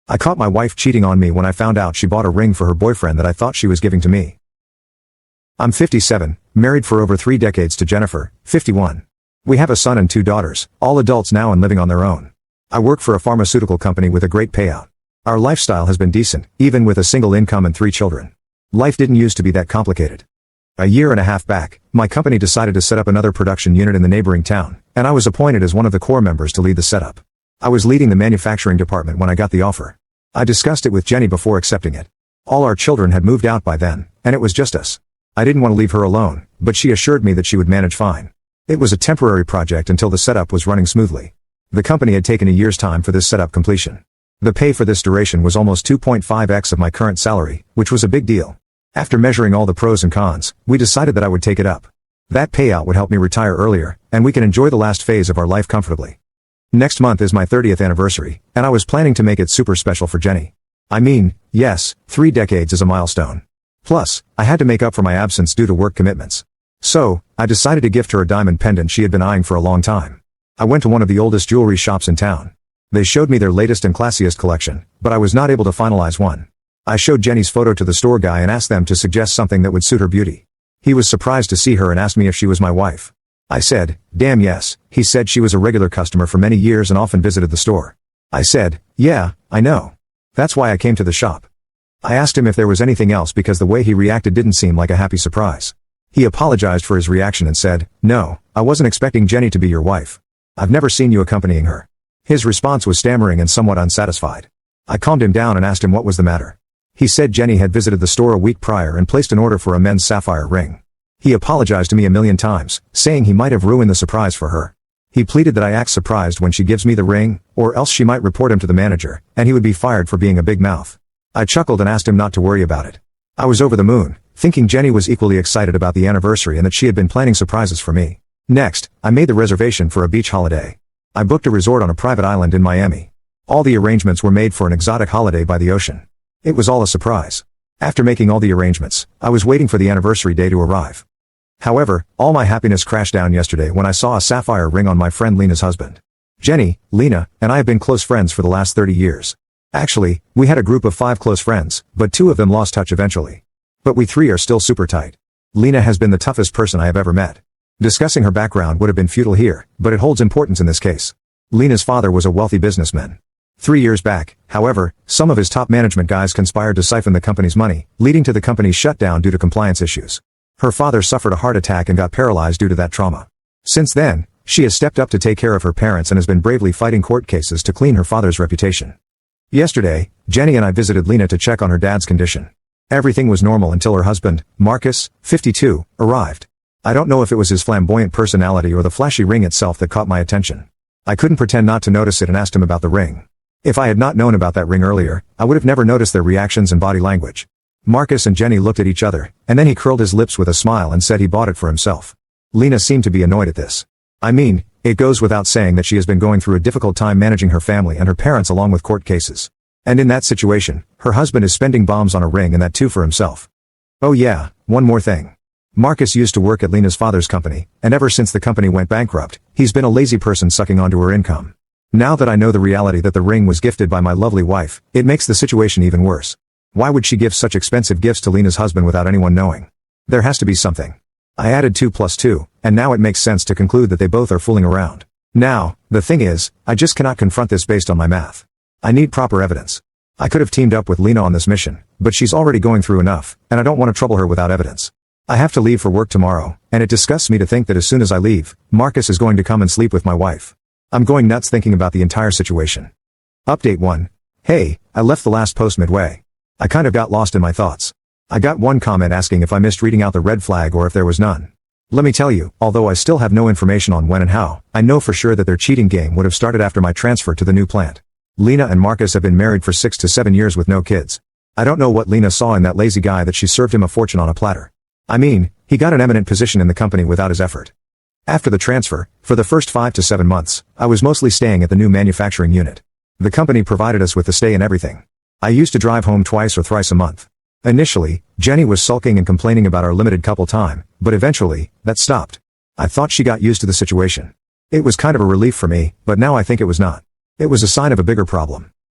I caught my wife cheating on me when I found out she bought a ring for her boyfriend that I thought she was giving to me. I'm 57, married for over 3 decades to Jennifer, 51. We have a son and 2 daughters, all adults now and living on their own. I work for a pharmaceutical company with a great payout. Our lifestyle has been decent, even with a single income and 3 children. Life didn't used to be that complicated. A year and a half back, my company decided to set up another production unit in the neighboring town, and I was appointed as one of the core members to lead the setup. I was leading the manufacturing department when I got the offer. I discussed it with Jenny before accepting it. All our children had moved out by then, and it was just us. I didn't want to leave her alone, but she assured me that she would manage fine. It was a temporary project until the setup was running smoothly. The company had taken a year's time for this setup completion. The pay for this duration was almost 2.5x of my current salary, which was a big deal. After measuring all the pros and cons, we decided that I would take it up. That payout would help me retire earlier, and we can enjoy the last phase of our life comfortably. Next month is my 30th anniversary, and I was planning to make it super special for Jenny. I mean, yes, 3 decades is a milestone. Plus, I had to make up for my absence due to work commitments. So, I decided to gift her a diamond pendant she had been eyeing for a long time. I went to one of the oldest jewelry shops in town. They showed me their latest and classiest collection, but I was not able to finalize one. I showed Jenny's photo to the store guy and asked them to suggest something that would suit her beauty. He was surprised to see her and asked me if she was my wife. I said, damn yes. He said she was a regular customer for many years and often visited the store. I said, yeah, I know. That's why I came to the shop. I asked him if there was anything else because the way he reacted didn't seem like a happy surprise. He apologized for his reaction and said, no, I wasn't expecting Jenny to be your wife. I've never seen you accompanying her. His response was stammering and somewhat unsatisfied. I calmed him down and asked him what was the matter. He said Jenny had visited the store a week prior and placed an order for a men's sapphire ring. He apologized to me a million times, saying he might have ruined the surprise for her. He pleaded that I act surprised when she gives me the ring, or else she might report him to the manager, and he would be fired for being a big mouth. I chuckled and asked him not to worry about it. I was over the moon, thinking Jenny was equally excited about the anniversary and that she had been planning surprises for me. Next, I made the reservation for a beach holiday. I booked a resort on a private island in Miami. All the arrangements were made for an exotic holiday by the ocean. It was all a surprise. After making all the arrangements, I was waiting for the anniversary day to arrive. However, all my happiness crashed down yesterday when I saw a sapphire ring on my friend Lena's husband. Jenny, Lena, and I have been close friends for the last 30 years. Actually, we had a group of 5 close friends, but 2 of them lost touch eventually. But we 3 are still super tight. Lena has been the toughest person I have ever met. Discussing her background would have been futile here, but it holds importance in this case. Lena's father was a wealthy businessman. 3 years back, however, some of his top management guys conspired to siphon the company's money, leading to the company's shutdown due to compliance issues. Her father suffered a heart attack and got paralyzed due to that trauma. Since then, she has stepped up to take care of her parents and has been bravely fighting court cases to clean her father's reputation. Yesterday, Jenny and I visited Lena to check on her dad's condition. Everything was normal until her husband, Marcus, 52, arrived. I don't know if it was his flamboyant personality or the flashy ring itself that caught my attention. I couldn't pretend not to notice it and asked him about the ring. If I had not known about that ring earlier, I would have never noticed their reactions and body language. Marcus and Jenny looked at each other, and then he curled his lips with a smile and said he bought it for himself. Lena seemed to be annoyed at this. I mean, it goes without saying that she has been going through a difficult time managing her family and her parents along with court cases. And in that situation, her husband is spending bombs on a ring and that too for himself. Oh yeah, one more thing. Marcus used to work at Lena's father's company, and ever since the company went bankrupt, he's been a lazy person sucking onto her income. Now that I know the reality that the ring was gifted by my lovely wife, it makes the situation even worse. Why would she give such expensive gifts to Lena's husband without anyone knowing? There has to be something. I added 2 plus 2, and now it makes sense to conclude that they both are fooling around. Now, the thing is, I just cannot confront this based on my math. I need proper evidence. I could have teamed up with Lena on this mission, but she's already going through enough, and I don't want to trouble her without evidence. I have to leave for work tomorrow, and it disgusts me to think that as soon as I leave, Marcus is going to come and sleep with my wife. I'm going nuts thinking about the entire situation. Update 1. Hey, I left the last post midway. I kind of got lost in my thoughts. I got one comment asking if I missed reading out the red flag or if there was none. Let me tell you, although I still have no information on when and how, I know for sure that their cheating game would have started after my transfer to the new plant. Lena and Marcus have been married for 6 to 7 years with no kids. I don't know what Lena saw in that lazy guy that she served him a fortune on a platter. I mean, he got an eminent position in the company without his effort. After the transfer, for the first 5 to 7 months, I was mostly staying at the new manufacturing unit. The company provided us with the stay and everything. I used to drive home twice or thrice a month. Initially, Jenny was sulking and complaining about our limited couple time, but eventually, that stopped. I thought she got used to the situation. It was kind of a relief for me, but now I think it was not. It was a sign of a bigger problem.